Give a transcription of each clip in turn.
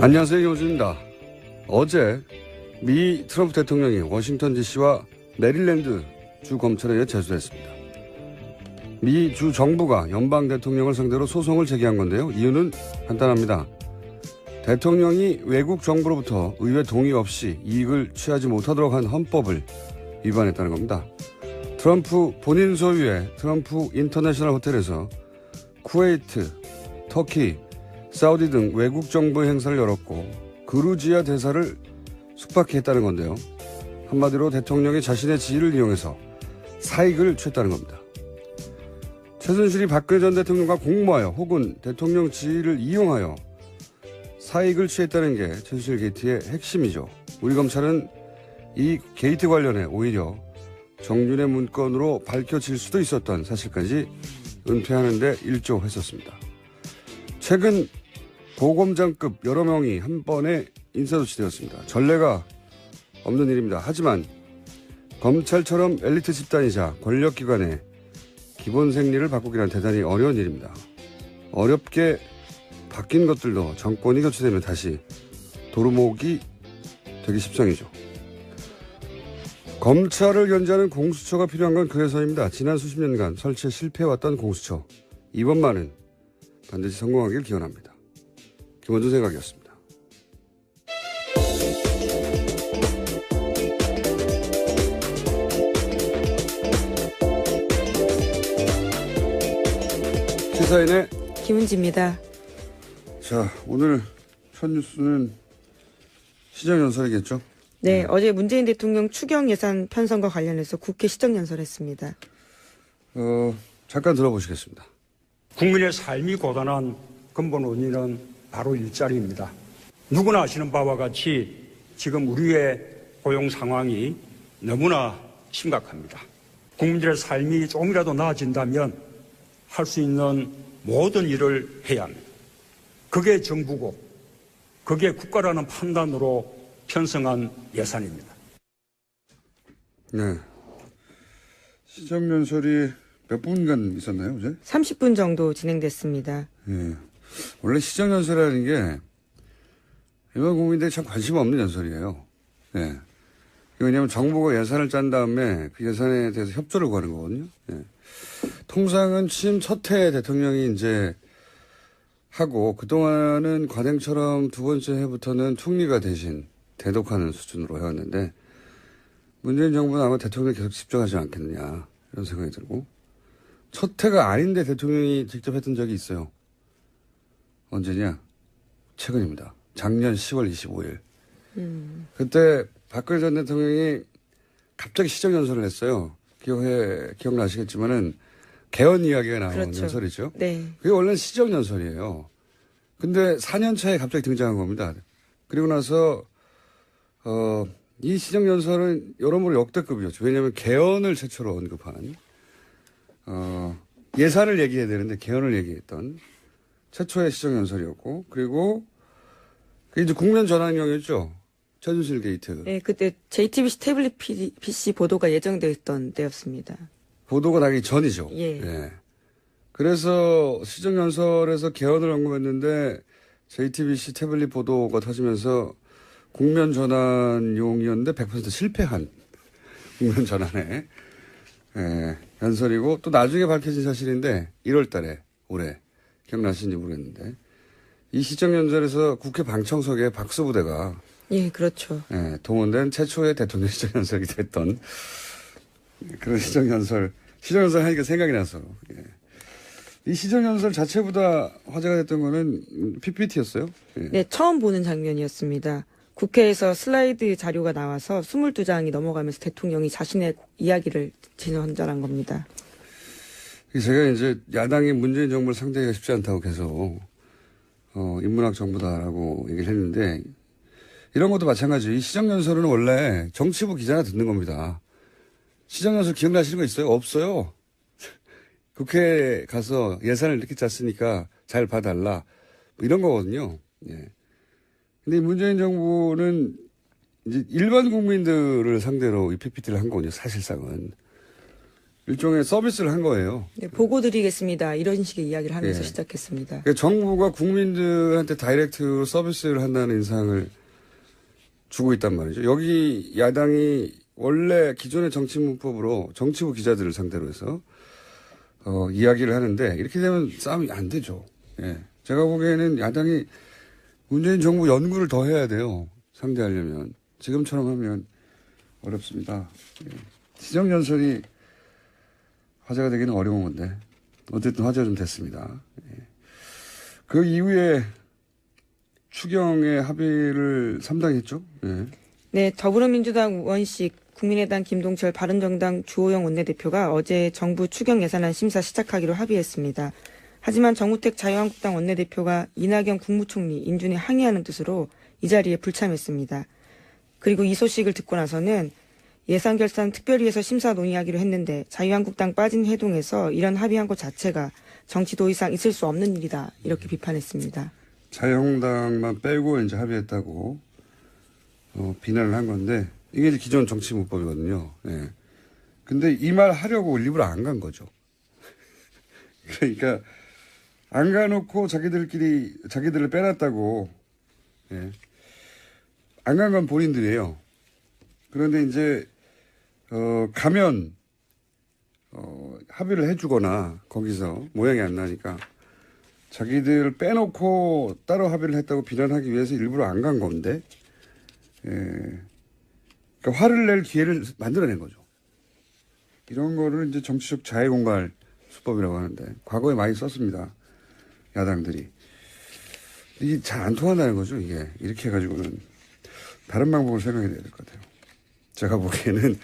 안녕하세요, 김호준입니다. 어제 미 트럼프 대통령이 워싱턴 DC와 메릴랜드 주 검찰에 제소했습니다. 미 주 정부가 연방 대통령을 상대로 소송을 제기한 건데요. 이유는 간단합니다. 대통령이 외국 정부로부터 의회 동의 없이 이익을 취하지 못하도록 한 헌법을 위반했다는 겁니다. 트럼프 본인 소유의 트럼프 인터내셔널 호텔에서 쿠웨이트, 터키, 사우디 등 외국 정부의 행사를 열었고 그루지아 대사를 숙박해 했다는 건데요. 한마디로 대통령이 자신의 지위를 이용해서 사익을 취했다는 겁니다. 최순실이 박근혜 전 대통령과 공모하여 혹은 대통령 지위를 이용하여 사익을 취했다는 게 최순실 게이트의 핵심이죠. 우리 검찰은 이 게이트 관련해 오히려 정윤의 문건으로 밝혀질 수도 있었던 사실까지 은폐하는 데 일조했었습니다. 최근 고검장급 여러 명이 한 번에 인사조치되었습니다. 전례가 없는 일입니다. 하지만 검찰처럼 엘리트 집단이자 권력기관의 기본 생리를 바꾸기란 대단히 어려운 일입니다. 어렵게 바뀐 것들도 정권이 교체되면 다시 도루묵이 되기 십상이죠. 검찰을 견제하는 공수처가 필요한 건 그래서입니다. 지난 수십 년간 설치에 실패해왔던 공수처. 이번만은 반드시 성공하길 기원합니다. 김원준 생각이었습니다. 시사인의 김은지입니다. 자, 오늘 첫 뉴스는 시정연설이겠죠? 네, 어제 문재인 대통령 추경 예산 편성과 관련해서 국회 시정연설했습니다. 잠깐 들어보시겠습니다. 국민의 삶이 고단한 근본 원인은 바로 일자리입니다. 누구나 아시는 바와 같이 지금 우리의 고용 상황이 너무나 심각합니다. 국민들의 삶이 조금이라도 나아진다면 할 수 있는 모든 일을 해야 합니다. 그게 정부고 그게 국가라는 판단으로 편성한 예산입니다. 네. 시정연설이 몇 분간 있었나요, 어제? 30분 정도 진행됐습니다. 예. 원래 시정연설이라는 게 일반 국민들이 참 관심 없는 연설이에요. 예. 왜냐하면 정부가 예산을 짠 다음에 그 예산에 대해서 협조를 구하는 거거든요. 예. 통상은 취임 첫 해 대통령이 이제 하고 그동안은 관행처럼 두 번째 해부터는 총리가 대신 대독하는 수준으로 해왔는데 문재인 정부는 아마 대통령이 계속 집중하지 않겠느냐 이런 생각이 들고 첫 해가 아닌데 대통령이 직접 했던 적이 있어요. 언제냐? 최근입니다. 작년 10월 25일. 그때 박근혜 전 대통령이 갑자기 시정연설을 했어요. 기억나시겠지만은 개헌 이야기가 나오는 그렇죠. 연설이죠. 네. 그게 원래는 시정연설이에요. 근데 4년 차에 갑자기 등장한 겁니다. 그리고 나서 이 시정연설은 여러모로 역대급이었죠. 왜냐하면 개헌을 최초로 언급한 예산을 얘기해야 되는데 개헌을 얘기했던 최초의 시정연설이었고 그리고 그게 이제 국면 전환경이었죠. 최순실 게이트. 네, 그때 JTBC 태블릿 PC 보도가 예정되어 있던 때였습니다. 보도가 나기 전이죠. 예. 예. 그래서 시정연설에서 개헌을 언급했는데 JTBC 태블릿 보도가 터지면서 국면 전환용이었는데 100% 실패한 국면 전환의 연설이고 또 나중에 밝혀진 사실인데 1월 달에 올해 기억나시는지 모르겠는데 이 시정연설에서 국회 방청석에 박수부대가 예, 그렇죠. 동원된 최초의 대통령 시정연설이 됐던 그런 시정연설 하니까 생각이 나서 이 시정연설 자체보다 화제가 됐던 거는 PPT였어요. 네, 처음 보는 장면이었습니다. 국회에서 슬라이드 자료가 나와서 22장이 넘어가면서 대통령이 자신의 이야기를 전달한 겁니다. 제가 이제 야당이 문재인 정부를 상대하기가 쉽지 않다고 계속 인문학 정부다라고 얘기를 했는데 이런 것도 마찬가지예요. 이 시정연설은 원래 정치부 기자가 듣는 겁니다. 시정연설 기억나시는 거 있어요? 없어요. 국회에 가서 예산을 이렇게 짰으니까 잘 봐달라. 뭐 이런 거거든요. 예. 근데 문재인 정부는 이제 일반 국민들을 상대로 이 PPT를 한 거군요. 사실상은. 일종의 서비스를 한 거예요. 네, 보고 드리겠습니다. 이런 식의 이야기를 하면서 예. 시작했습니다. 그러니까 정부가 국민들한테 다이렉트 서비스를 한다는 인상을 주고 있단 말이죠. 여기 야당이 원래 기존의 정치 문법으로 정치부 기자들을 상대로 해서 이야기를 하는데 이렇게 되면 싸움이 안 되죠. 예. 제가 보기에는 야당이 문재인 정부 연구를 더 해야 돼요. 상대하려면. 지금처럼 하면 어렵습니다. 예. 시정연설이 화제가 되기는 어려운 건데 어쨌든 화제가 좀 됐습니다. 예. 그 이후에 추경의 합의를 3당이 했죠. 예. 네, 더불어민주당 우원식, 국민의당 김동철, 바른정당 주호영 원내대표가 어제 정부 추경 예산안 심사 시작하기로 합의했습니다. 하지만 정우택 자유한국당 원내대표가 이낙연 국무총리 인준에 항의하는 뜻으로 이 자리에 불참했습니다. 그리고 이 소식을 듣고 나서는 예산결산 특별위에서 심사 논의하기로 했는데 자유한국당 빠진 회동에서 이런 합의한 것 자체가 정치 도의상 있을 수 없는 일이다. 이렇게 비판했습니다. 자유한국당만 빼고 이제 합의했다고 비난을 한 건데 이게 이제 기존 정치 문법이거든요. 예. 근데 이 말 하려고 일부러 안 간 거죠. 그러니까 안 가놓고 자기들을 빼놨다고. 예. 안 간 건 본인들이에요. 그런데 이제 가면 합의를 해주거나 거기서 모양이 안 나니까 자기들 빼놓고 따로 합의를 했다고 비난하기 위해서 일부러 안 간 건데, 예. 그러니까 화를 낼 기회를 만들어낸 거죠. 이런 거를 이제 정치적 자해공갈 수법이라고 하는데, 과거에 많이 썼습니다. 야당들이. 이게 잘 안 통한다는 거죠, 이게. 이렇게 해가지고는. 다른 방법을 생각해야 될 것 같아요. 제가 보기에는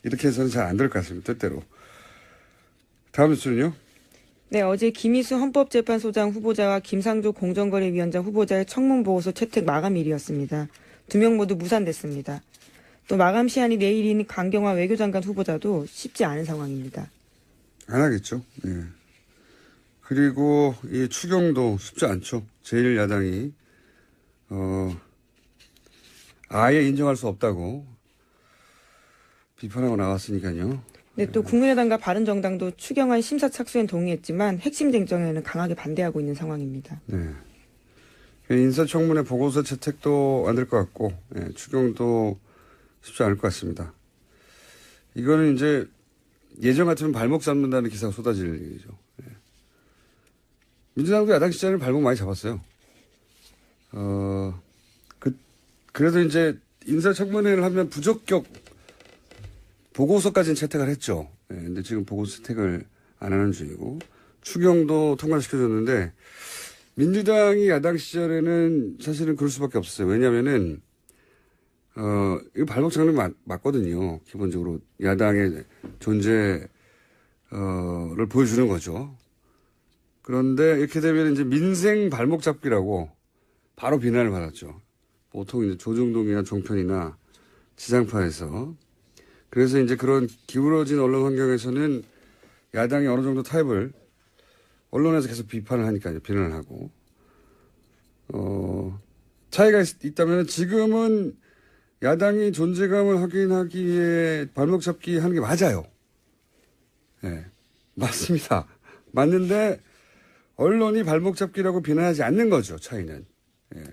이렇게 해서는 잘 안 될 것 같습니다, 뜻대로. 다음 뉴스는요? 네, 어제 김희수 헌법재판소장 후보자와 김상조 공정거래위원장 후보자의 청문보고서 채택 마감일이었습니다. 2명 모두 무산됐습니다. 또 마감 시한이 내일인 강경화 외교장관 후보자도 쉽지 않은 상황입니다. 안 하겠죠. 예. 그리고 이 추경도 쉽지 않죠. 제1야당이 아예 인정할 수 없다고 비판하고 나왔으니까요. 네, 또 국민의당과 바른정당도 추경안 심사 착수엔 동의했지만 핵심 쟁점에는 강하게 반대하고 있는 상황입니다. 네. 인사청문회 보고서 채택도 안 될 것 같고, 예, 추경도 쉽지 않을 것 같습니다. 이거는 이제 예전 같으면 발목 잡는다는 기사가 쏟아질 얘기죠. 예. 민주당도 야당 시절에는 발목 많이 잡았어요. 그래도 이제 인사청문회를 하면 부적격 보고서까지는 채택을 했죠. 예, 근데 지금 보고서 채택을 안 하는 중이고, 추경도 통과시켜줬는데, 민주당이 야당 시절에는 사실은 그럴 수밖에 없었어요. 왜냐면은, 이거 발목 잡는 게 맞거든요. 기본적으로 야당의 존재를 보여주는 거죠. 그런데 이렇게 되면 이제 민생 발목 잡기라고 바로 비난을 받았죠. 보통 이제 조중동이나 종편이나 지상파에서. 그래서 이제 그런 기울어진 언론 환경에서는 야당이 어느 정도 타협을 언론에서 계속 비판을 하니까 이제 비난을 하고, 차이가 있다면 지금은 야당이 존재감을 확인하기 위해 발목 잡기 하는 게 맞아요. 예. 맞습니다. 맞는데 언론이 발목 잡기라고 비난하지 않는 거죠, 차이는. 예.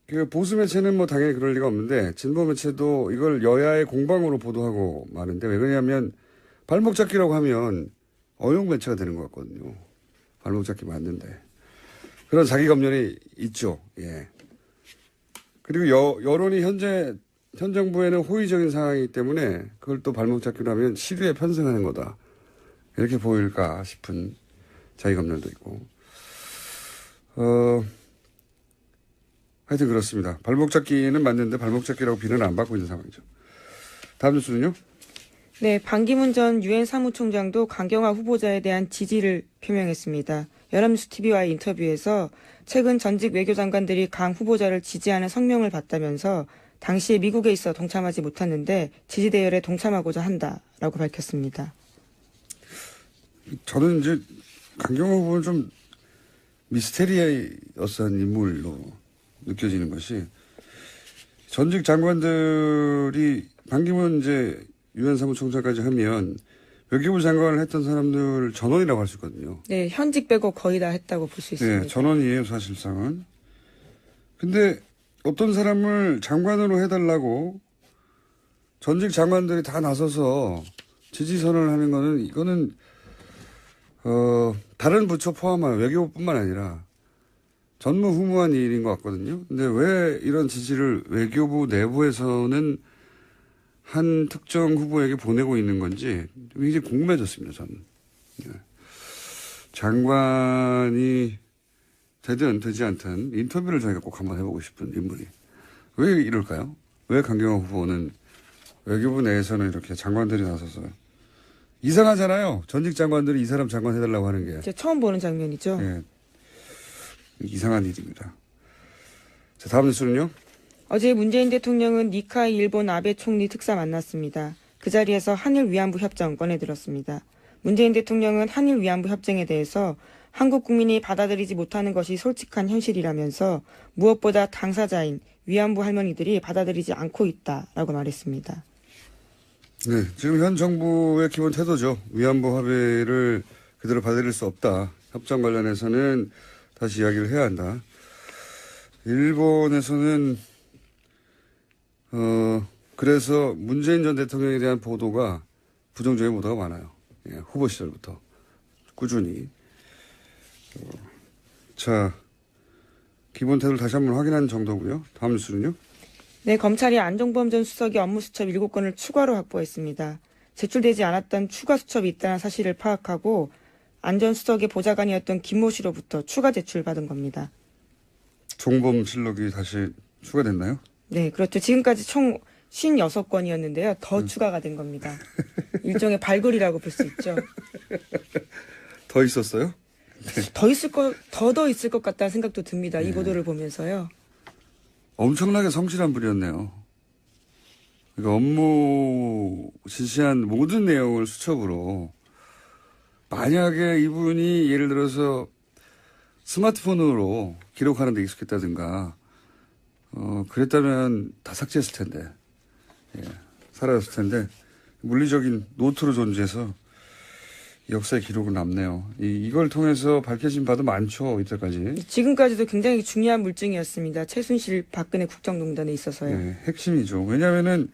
그 보수 매체는 뭐 당연히 그럴 리가 없는데 진보 매체도 이걸 여야의 공방으로 보도하고 마는데 왜 그러냐면 발목 잡기라고 하면 어용 매체가 되는 것 같거든요. 발목 잡기 맞는데 그런 자기 검열이 있죠. 예. 그리고 여론이 현 정부에는 호의적인 상황이기 때문에 그걸 또 발목 잡기로 하면 시류에 편승하는 거다. 이렇게 보일까 싶은 자기 검열도 있고. 하여튼 그렇습니다. 발목 잡기는 맞는데 발목 잡기라고 비난을 안 받고 있는 상황이죠. 다음 뉴스는요? 네, 반기문 전 유엔 사무총장도 강경화 후보자에 대한 지지를 표명했습니다. 연합뉴스 TV와의 인터뷰에서 최근 전직 외교장관들이 강 후보자를 지지하는 성명을 봤다면서 당시에 미국에 있어 동참하지 못했는데 지지 대열에 동참하고자 한다라고 밝혔습니다. 저는 이제 강경화 후보는 좀 미스테리어스한 인물로 느껴지는 것이 전직 장관들이 반기문 이제 유엔 사무총장까지 하면 외교부 장관을 했던 사람들 전원이라고 할 수 있거든요. 네, 현직 빼고 거의 다 했다고 볼 수 있습니다. 네, 전원이에요, 사실상은. 근데 어떤 사람을 장관으로 해달라고 전직 장관들이 다 나서서 지지선언을 하는 거는, 이거는, 다른 부처 포함한 외교부뿐만 아니라 전무후무한 일인 것 같거든요. 근데 왜 이런 지지를 외교부 내부에서는 한 특정 후보에게 보내고 있는 건지 굉장히 궁금해졌습니다, 저는. 예. 장관이 되든 되지 않든 인터뷰를 저희가 꼭 한번 해보고 싶은 인물이. 왜 이럴까요? 왜 강경화 후보는 외교부 내에서는 이렇게 장관들이 나서서 이상하잖아요. 전직 장관들이 이 사람 장관 해달라고 하는 게. 제가 처음 보는 장면이죠. 예. 이상한 일입니다. 자, 다음 뉴스는요. 어제 문재인 대통령은 니카이 일본 아베 총리 특사 만났습니다. 그 자리에서 한일 위안부 협정 꺼내들었습니다. 문재인 대통령은 한일 위안부 협정에 대해서 한국 국민이 받아들이지 못하는 것이 솔직한 현실이라면서 무엇보다 당사자인 위안부 할머니들이 받아들이지 않고 있다라고 말했습니다. 네, 지금 현 정부의 기본 태도죠. 위안부 합의를 그대로 받아들일 수 없다. 협정 관련해서는 다시 이야기를 해야 한다. 일본에서는 그래서 문재인 전 대통령에 대한 보도가 부정적인 보도가 많아요. 예, 후보 시절부터 꾸준히. 자, 기본 태도를 다시 한번 확인한 정도고요. 다음 뉴스는요. 네, 검찰이 안종범 전 수석의 업무 수첩 7건을 추가로 확보했습니다. 제출되지 않았던 추가 수첩이 있다는 사실을 파악하고 안 전 수석의 보좌관이었던 김모 씨로부터 추가 제출받은 겁니다. 종범실록이 다시 추가됐나요? 네, 그렇죠. 지금까지 총 56건이었는데요. 더 추가가 된 겁니다. 일종의 발굴이라고 볼 수 있죠. 더 있었어요? 더 있을 것 같다는 생각도 듭니다. 이 보도를 보면서요. 엄청나게 성실한 분이었네요. 그러니까 업무 지시한 모든 내용을 수첩으로, 만약에 이분이 예를 들어서 스마트폰으로 기록하는 데 익숙했다든가, 그랬다면 다 삭제했을 텐데, 예, 사라졌을 텐데, 물리적인 노트로 존재해서 역사의 기록은 남네요. 이걸 통해서 밝혀진 바도 많죠, 이때까지. 지금까지도 굉장히 중요한 물증이었습니다. 최순실 박근혜 국정농단에 있어서요. 네, 핵심이죠. 왜냐하면은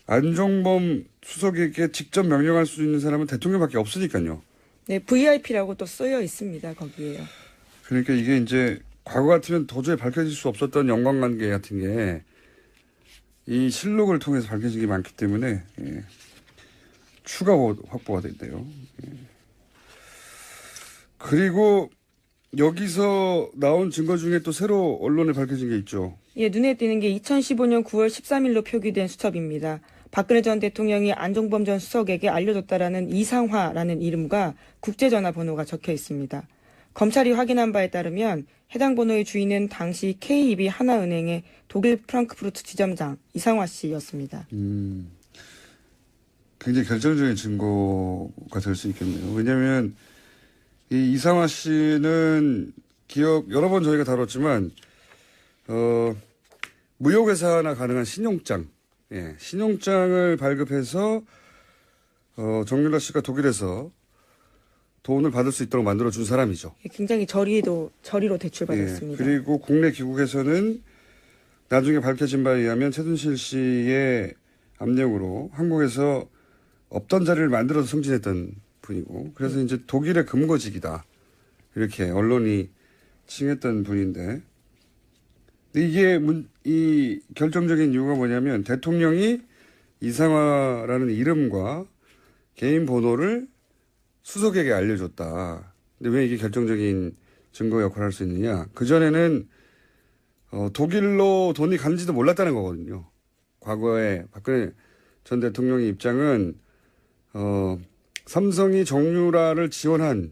안종범 수석에게 직접 명령할 수 있는 사람은 대통령밖에 없으니까요. 네, VIP라고 또 쓰여 있습니다. 거기에요. 그러니까 이게 이제 과거 같으면 도저히 밝혀질 수 없었던 연관관계 같은 게 이 실록을 통해서 밝혀진 게 많기 때문에, 예, 추가 확보가 된대요. 예. 그리고 여기서 나온 증거 중에 또 새로 언론에 밝혀진 게 있죠. 예, 눈에 띄는 게 2015년 9월 13일로 표기된 수첩입니다. 박근혜 전 대통령이 안종범 전 수석에게 알려줬다라는 이상화라는 이름과 국제전화번호가 적혀 있습니다. 검찰이 확인한 바에 따르면 해당 번호의 주인은 당시 KB 하나은행의 독일 프랑크푸르트 지점장 이상화 씨였습니다. 굉장히 결정적인 증거가 될 수 있겠네요. 왜냐하면 이 이상화 씨는 기업 여러 번 저희가 다뤘지만 무역회사나 가능한 신용장, 예, 신용장을 발급해서 정유라 씨가 독일에서 돈을 받을 수 있도록 만들어준 사람이죠. 굉장히 저리로 대출받았습니다. 예, 그리고 국내 기국에서는 나중에 밝혀진 바에 의하면 최순실 씨의 압력으로 한국에서 없던 자리를 만들어서 승진했던 분이고, 그래서 이제 독일의 금고직이다, 이렇게 언론이 칭했던 분인데, 근데 이게 이 결정적인 이유가 뭐냐면 대통령이 이상화라는 이름과 개인 번호를 수석에게 알려줬다. 근데 왜 이게 결정적인 증거 역할을 할 수 있느냐? 그전에는 독일로 돈이 간지도 몰랐다는 거거든요. 과거에 박근혜 전 대통령의 입장은 삼성이 정유라를 지원한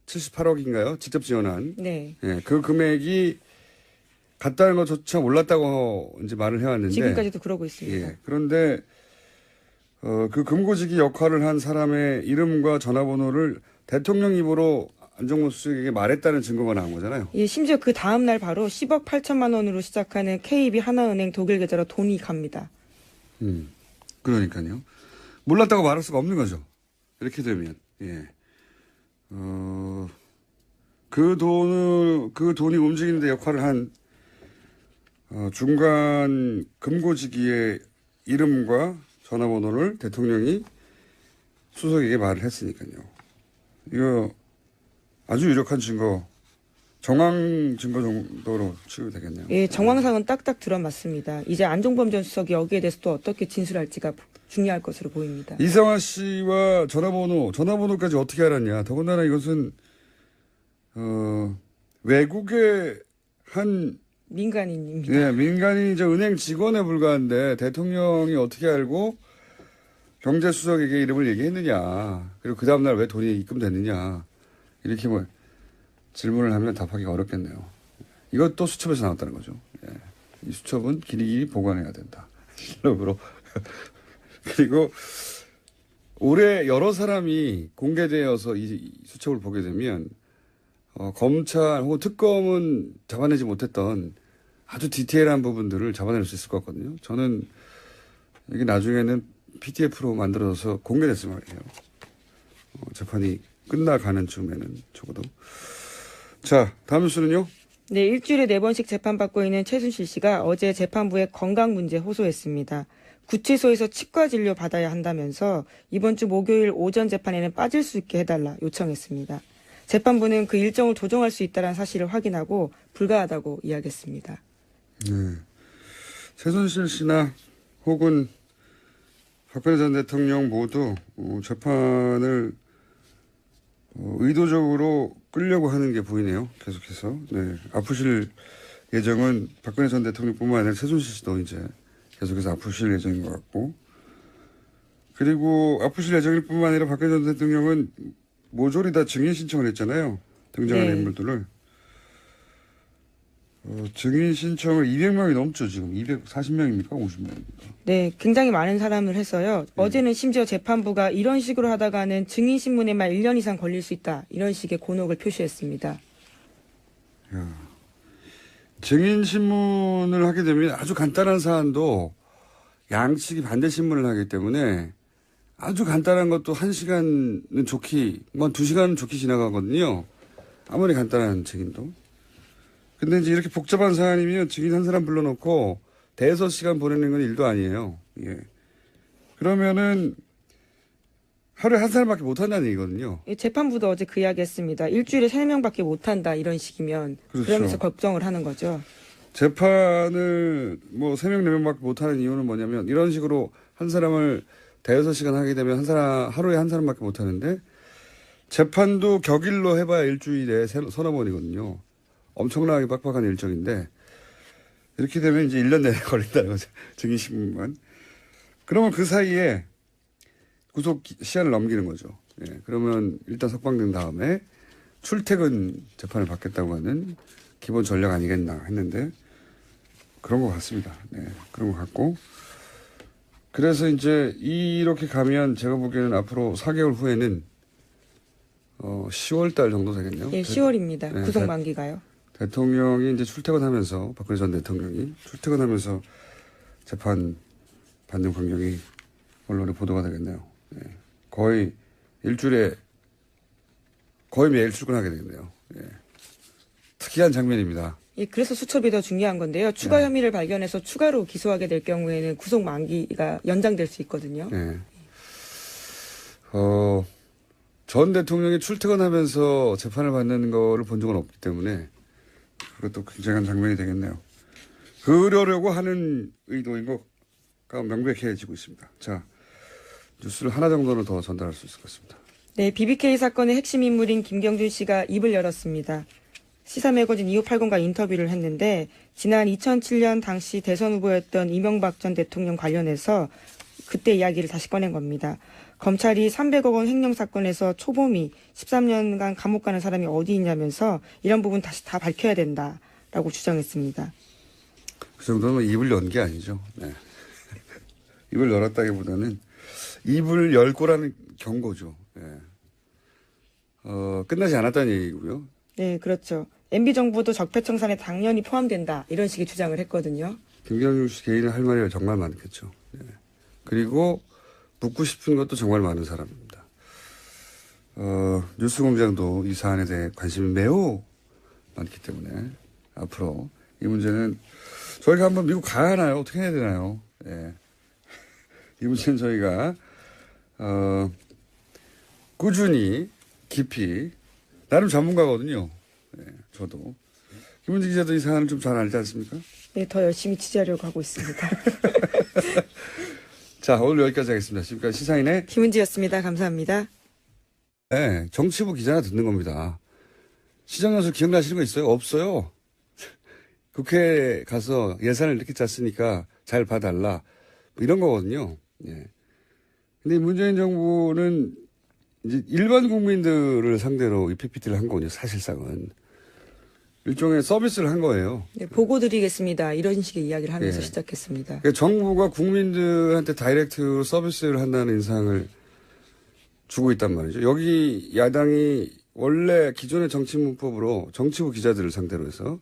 78억인가요? 직접 지원한. 네. 예, 그 금액이 같다는 것조차 몰랐다고 이제 말을 해왔는데. 지금까지도 그러고 있습니다. 예, 그런데 그 금고지기 역할을 한 사람의 이름과 전화번호를 대통령 입으로 안종범 수석에게 말했다는 증거가 나온 거잖아요. 예, 심지어 그 다음 날 바로 10억 8천만 원으로 시작하는 KB 하나은행 독일 계좌로 돈이 갑니다. 그러니까요. 몰랐다고 말할 수가 없는 거죠. 이렇게 되면. 예. 그 돈이 움직이는데 역할을 한, 중간 금고지기의 이름과 전화번호를 대통령이 수석에게 말을 했으니까요. 이거 아주 유력한 증거, 정황 증거 정도로 취급이 되겠네요. 예, 정황상은 딱딱 들어맞습니다. 이제 안종범 전 수석이 여기에 대해서 또 어떻게 진술할지가 중요할 것으로 보입니다. 이상화 씨와 전화번호까지 어떻게 알았냐. 더군다나 이것은, 외국의 한, 민간인입니다. 예, 민간인 이제 은행 직원에 불과한데 대통령이 어떻게 알고 경제수석에게 이름을 얘기했느냐. 그리고 그 다음날 왜 돈이 입금됐느냐. 이렇게 뭐 질문을 하면 답하기가 어렵겠네요. 이것도 수첩에서 나왔다는 거죠. 예. 이 수첩은 길이길이 보관해야 된다. 실력으로. 그리고 올해 여러 사람이 공개되어서 이 수첩을 보게 되면 검찰 혹은 특검은 잡아내지 못했던 아주 디테일한 부분들을 잡아낼 수 있을 것 같거든요. 저는 이게 나중에는 PDF로 만들어서 공개됐을 말이에요. 재판이 끝나가는 쯤에는 적어도. 자, 다음 뉴스는요. 네, 일주일에 4번씩 재판받고 있는 최순실 씨가 어제 재판부에 건강 문제 호소했습니다. 구치소에서 치과 진료 받아야 한다면서 이번 주 목요일 오전 재판에는 빠질 수 있게 해달라 요청했습니다. 재판부는 그 일정을 조정할 수 있다는 사실을 확인하고 불가하다고 이야기했습니다. 네. 최순실 씨나 혹은 박근혜 전 대통령 모두 재판을 의도적으로 끌려고 하는 게 보이네요. 계속해서. 네. 아프실 예정은 박근혜 전 대통령뿐만 아니라 최순실 씨도 이제 계속해서 아프실 예정인 것 같고. 그리고 아프실 예정일 뿐만 아니라 박근혜 전 대통령은 모조리 다 증인 신청을 했잖아요. 등장하는 네. 인물들을. 증인 신청을 200명이 넘죠. 지금 240명입니까? 50명입니까? 네, 굉장히 많은 사람을 해서요. 어제는 심지어 재판부가 이런 식으로 하다가는 증인 신문에만 1년 이상 걸릴 수 있다. 이런 식의 곤혹을 표시했습니다. 증인 신문을 하게 되면 아주 간단한 사안도 양측이 반대 신문을 하기 때문에 아주 간단한 것도 1시간은 좋게, 뭐 2시간은 좋게 지나가거든요. 아무리 간단한 증인도. 근데 이제 이렇게 복잡한 사안이면 증인 한 사람 불러놓고 대여섯 시간 보내는 건 일도 아니에요. 예. 그러면은 하루에 한 사람밖에 못 한다는 얘기거든요. 재판부도 어제 그 이야기 했습니다. 일주일에 3명밖에 못 한다. 이런 식이면. 그렇죠. 그러면서 걱정을 하는 거죠. 재판을 뭐 3명, 4명밖에 못 하는 이유는 뭐냐면 이런 식으로 한 사람을 대여섯 시간 하게 되면 하루에 한 사람밖에 못 하는데 재판도 격일로 해봐야 일주일에 서너 번이거든요. 엄청나게 빡빡한 일정인데 이렇게 되면 이제 1년 내내 걸린다는 거죠. 증인신문만. 그러면 그 사이에 구속 시한을 넘기는 거죠. 예, 그러면 일단 석방된 다음에 출퇴근 재판을 받겠다고 하는 기본 전략 아니겠나 했는데 그런 것 같습니다. 네, 그런 것 같고. 그래서 이제 이렇게 가면 제가 보기에는 앞으로 4개월 후에는 10월 달 정도 되겠네요. 예, 10월입니다. 네, 구속 만기가요. 대통령이 이제 출퇴근하면서 박근혜 전 대통령이 출퇴근하면서 재판 받는 광경이 언론에 보도가 되겠네요. 네. 거의 일주일에 거의 매일 출근하게 되겠네요. 예. 특이한 장면입니다. 예, 그래서 수첩이 더 중요한 건데요. 추가 혐의를 발견해서 추가로 기소하게 될 경우에는 구속 만기가 연장될 수 있거든요. 네. 전 대통령이 출퇴근하면서 재판을 받는 거를 본 적은 없기 때문에 그것도 굉장한 장면이 되겠네요. 그러려고 하는 의도인 것가 명백해지고 있습니다. 자, 뉴스를 하나 정도는 더 전달할 수 있을 것 같습니다. 네, BBK 사건의 핵심 인물인 김경준 씨가 입을 열었습니다. 시사매거진 2580과 인터뷰를 했는데 지난 2007년 당시 대선 후보였던 이명박 전 대통령 관련해서 그때 이야기를 다시 꺼낸 겁니다. 검찰이 300억 원 횡령 사건에서 초범이 13년간 감옥 가는 사람이 어디 있냐면서 이런 부분 다시 다 밝혀야 된다라고 주장했습니다. 그 정도면 입을 연 게 아니죠. 네. 입을 열었다기보다는 입을 열 거라는 경고죠. 네. 끝나지 않았다는 얘기고요. 네, 그렇죠. MB정부도 적폐청산에 당연히 포함된다. 이런 식의 주장을 했거든요. 김경준 씨 개인은 할 말이 정말 많겠죠. 네. 그리고 묻고 싶은 것도 정말 많은 사람입니다. 뉴스공장도 이 사안에 대해 관심이 매우 많기 때문에 앞으로 이 문제는 저희가 한번 미국 가야 하나요? 어떻게 해야 되나요? 예. 이 문제는 저희가 꾸준히 깊이 나름 전문가거든요. 예, 저도 김은지 기자도 이 사안을 좀 잘 알지 않습니까? 네, 더 열심히 취재하려고 하고 있습니다. 자, 오늘 여기까지 하겠습니다. 지금까지 시사인의 김은지였습니다. 감사합니다. 네, 정치부 기자나 듣는 겁니다. 시정연설 기억나시는 거 있어요? 없어요. 국회에 가서 예산을 이렇게 짰으니까 잘 봐달라. 뭐 이런 거거든요. 예. 근데 문재인 정부는 이제 일반 국민들을 상대로 이 PPT를 한 거군요. 사실상은. 일종의 서비스를 한 거예요. 네, 보고 드리겠습니다. 이런 식의 이야기를 하면서 예. 시작했습니다. 그러니까 정부가 국민들한테 다이렉트 서비스를 한다는 인상을 주고 있단 말이죠. 여기 야당이 원래 기존의 정치 문법으로 정치부 기자들을 상대로 해서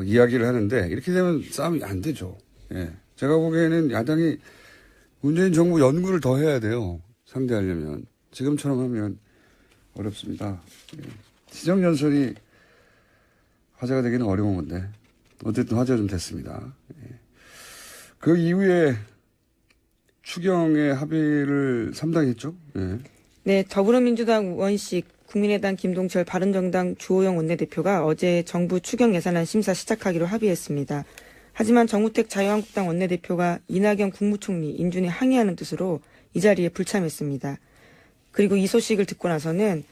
이야기를 하는데 이렇게 되면 싸움이 안 되죠. 예. 제가 보기에는 야당이 문재인 정부 연구를 더 해야 돼요. 상대하려면. 지금처럼 하면 어렵습니다. 예. 시정연설이 화제가 되기는 어려운 건데 어쨌든 화제가 좀 됐습니다. 예. 그 이후에 추경의 합의를 3당이 했죠. 예. 네, 더불어민주당 우원식, 국민의당 김동철, 바른정당 주호영 원내대표가 어제 정부 추경 예산안 심사 시작하기로 합의했습니다. 하지만 정우택 자유한국당 원내대표가 이낙연 국무총리 인준에 항의하는 뜻으로 이 자리에 불참했습니다. 그리고 이 소식을 듣고 나서는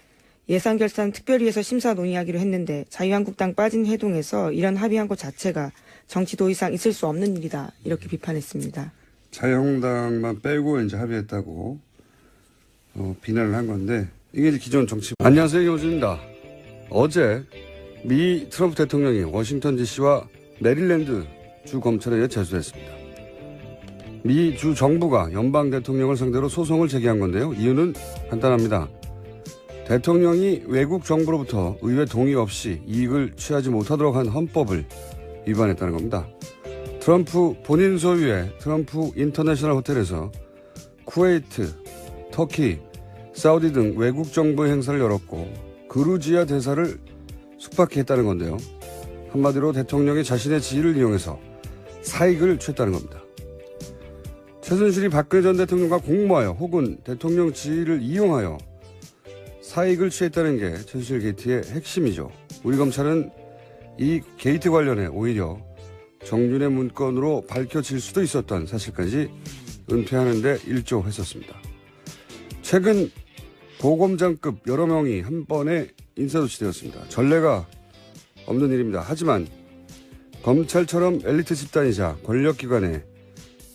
예산결산 특별위에서 심사 논의하기로 했는데 자유한국당 빠진 회동에서 이런 합의한 것 자체가 정치 도의상 있을 수 없는 일이다. 이렇게 비판했습니다. 자유한국당만 빼고 이제 합의했다고 비난을 한 건데 이게 이제 기존 정치. 안녕하세요, 김호준입니다. 어제 미 트럼프 대통령이 워싱턴 DC와 메릴랜드 주 검찰에 제소했습니다. 미 주 정부가 연방 대통령을 상대로 소송을 제기한 건데요. 이유는 간단합니다. 대통령이 외국 정부로부터 의회 동의 없이 이익을 취하지 못하도록 한 헌법을 위반했다는 겁니다. 트럼프 본인 소유의 트럼프 인터내셔널 호텔에서 쿠웨이트, 터키, 사우디 등 외국 정부의 행사를 열었고 그루지아 대사를 숙박해 했다는 건데요. 한마디로 대통령이 자신의 지위를 이용해서 사익을 취했다는 겁니다. 최순실이 박근혜 전 대통령과 공모하여 혹은 대통령 지위를 이용하여 사익을 취했다는 게 최순실 게이트의 핵심이죠. 우리 검찰은 이 게이트 관련해 오히려 정윤의 문건으로 밝혀질 수도 있었던 사실까지 은폐하는 데 일조했었습니다. 최근 고검장급 여러 명이 한 번에 인사조치되었습니다. 전례가 없는 일입니다. 하지만 검찰처럼 엘리트 집단이자 권력기관의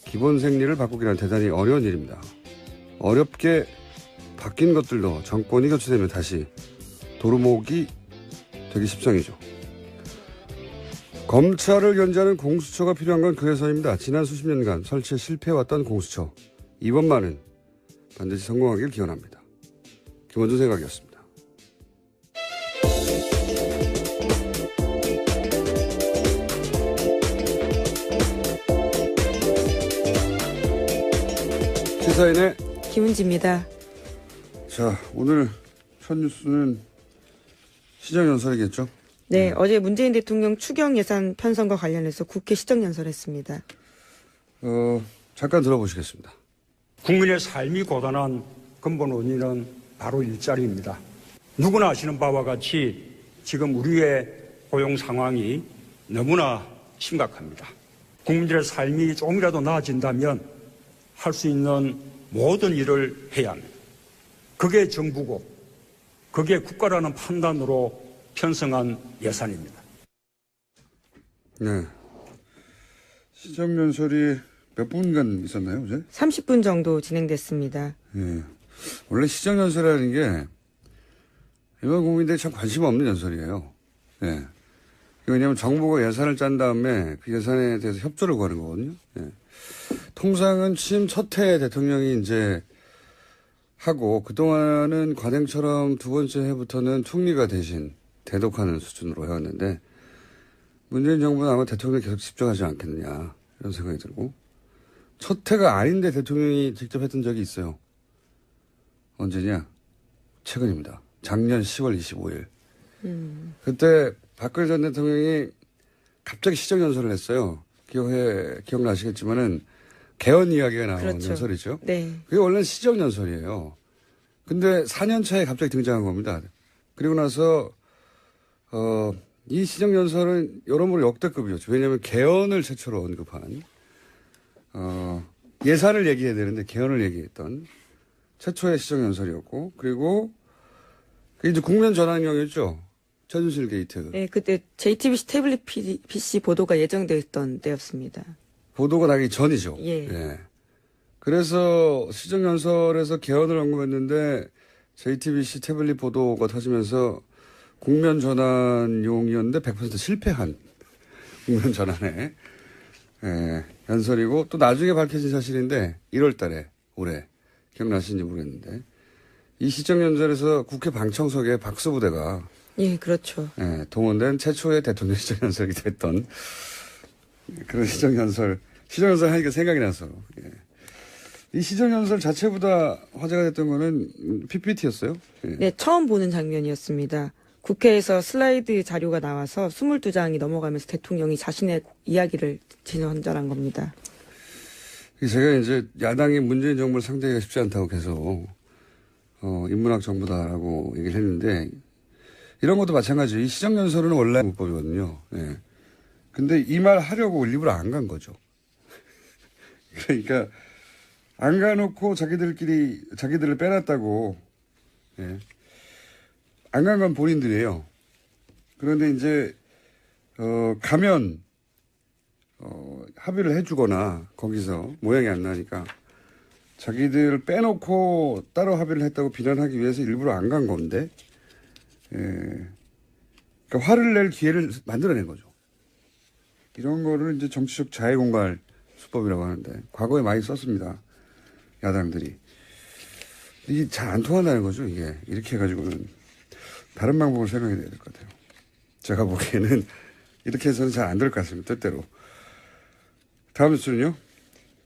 기본 생리를 바꾸기란 대단히 어려운 일입니다. 어렵게 바뀐 것들도 정권이 교체되면 다시 도루묵이 되기 십상이죠. 검찰을 견제하는 공수처가 필요한 건 그래서입니다. 지난 수십 년간 설치에 실패해왔던 공수처. 이번만은 반드시 성공하길 기원합니다. 김원준 생각이었습니다. 시사인의 김은지입니다. 자, 오늘 첫 뉴스는 시정연설이겠죠? 네, 어제 문재인 대통령 추경 예산 편성과 관련해서 국회 시정연설했습니다. 잠깐 들어보시겠습니다. 국민의 삶이 고단한 근본 원인은 바로 일자리입니다. 누구나 아시는 바와 같이 지금 우리의 고용 상황이 너무나 심각합니다. 국민들의 삶이 조금이라도 나아진다면 할 수 있는 모든 일을 해야 합니다. 그게 정부고 그게 국가라는 판단으로 편성한 예산입니다. 네. 시정연설이 몇 분간 있었나요, 어제? 30분 정도 진행됐습니다. 예. 원래 시정연설이라는 게 일반 국민들이 참 관심 없는 연설이에요. 예. 왜냐하면 정부가 예산을 짠 다음에 그 예산에 대해서 협조를 구하는 거거든요. 예. 통상은 취임 첫 해 대통령이 이제 하고 그동안은 관행처럼 두 번째 해부터는 총리가 대신 대독하는 수준으로 해왔는데 문재인 정부는 아마 대통령에 계속 집중하지 않겠느냐 이런 생각이 들고 첫 해가 아닌데 대통령이 직접 했던 적이 있어요. 언제냐? 최근입니다. 작년 10월 25일. 그때 박근혜 전 대통령이 갑자기 시정연설을 했어요. 기억나시겠지만은 개헌 이야기가 나온 그렇죠. 연설이죠. 네. 그게 원래는 시정연설이에요. 근데 4년 차에 갑자기 등장한 겁니다. 그리고 나서 이 시정연설은 여러모로 역대급이었죠. 왜냐하면 개헌을 최초로 언급한 예산을 얘기해야 되는데 개헌을 얘기했던 최초의 시정연설이었고, 그리고 그게 이제 국면 전환경이었죠. 최순실 게이트. 네, 그때 JTBC 태블릿 PC 보도가 예정되어 있던 때였습니다. 보도가 나기 전이죠. 예. 그래서 시정연설에서 개헌을 언급했는데 JTBC 태블릿 보도가 터지면서 국면 전환용이었는데 100% 실패한 국면 전환의 연설이고, 또 나중에 밝혀진 사실인데 1월 달에 올해 기억나시는지 모르겠는데 이 시정연설에서 국회 방청석에 박수부대가 예, 그렇죠. 동원된 최초의 대통령 시정연설이 됐던 그런 시정연설 하니까 생각이 나서. 이 시정연설 자체보다 화제가 됐던 거는 PPT였어요. 네, 처음 보는 장면이었습니다. 국회에서 슬라이드 자료가 나와서 22장이 넘어가면서 대통령이 자신의 이야기를 전달한 겁니다. 제가 이제 야당이 문재인 정부를 상대하기가 쉽지 않다고 계속 인문학 정부다라고 얘기를 했는데, 이런 것도 마찬가지예요. 이 시정연설은 원래 문법이거든요. 근데 이 말 하려고 일부러 안 간 거죠. 그러니까 안 가놓고 자기들을 빼놨다고. 안 간 건 본인들이에요. 그런데 이제 가면 합의를 해주거나 거기서 모양이 안 나니까 자기들을 빼놓고 따로 합의를 했다고 비난하기 위해서 일부러 안 간 건데, 그러니까 화를 낼 기회를 만들어낸 거죠. 이런 거를 이제 정치적 자해공갈 수법이라고 하는데, 과거에 많이 썼습니다. 야당들이. 이게 잘 안 통한다는 거죠, 이게. 이렇게 해가지고는 다른 방법을 생각해야 될 것 같아요. 제가 보기에는 이렇게 해서는 잘 안 될 것 같습니다, 뜻대로. 다음 뉴스는요?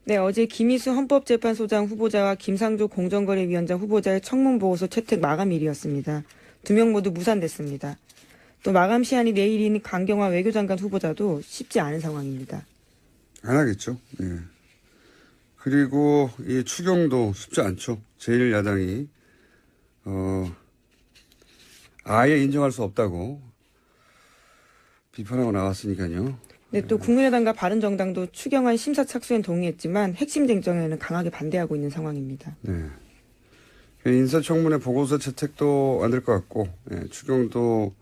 네, 어제 김희수 헌법재판소장 후보자와 김상조 공정거래위원장 후보자의 청문보고서 채택 마감일이었습니다. 2명 모두 무산됐습니다. 또 마감 시한이 내일인 강경화 외교장관 후보자도 쉽지 않은 상황입니다. 안 하겠죠. 그리고 이 추경도 쉽지 않죠. 제1야당이 아예 인정할 수 없다고 비판하고 나왔으니까요. 네, 또 국민의당과 바른정당도 추경안 심사 착수엔 동의했지만 핵심 쟁점에는 강하게 반대하고 있는 상황입니다. 인사청문회 보고서 채택도 안 될 것 같고, 추경도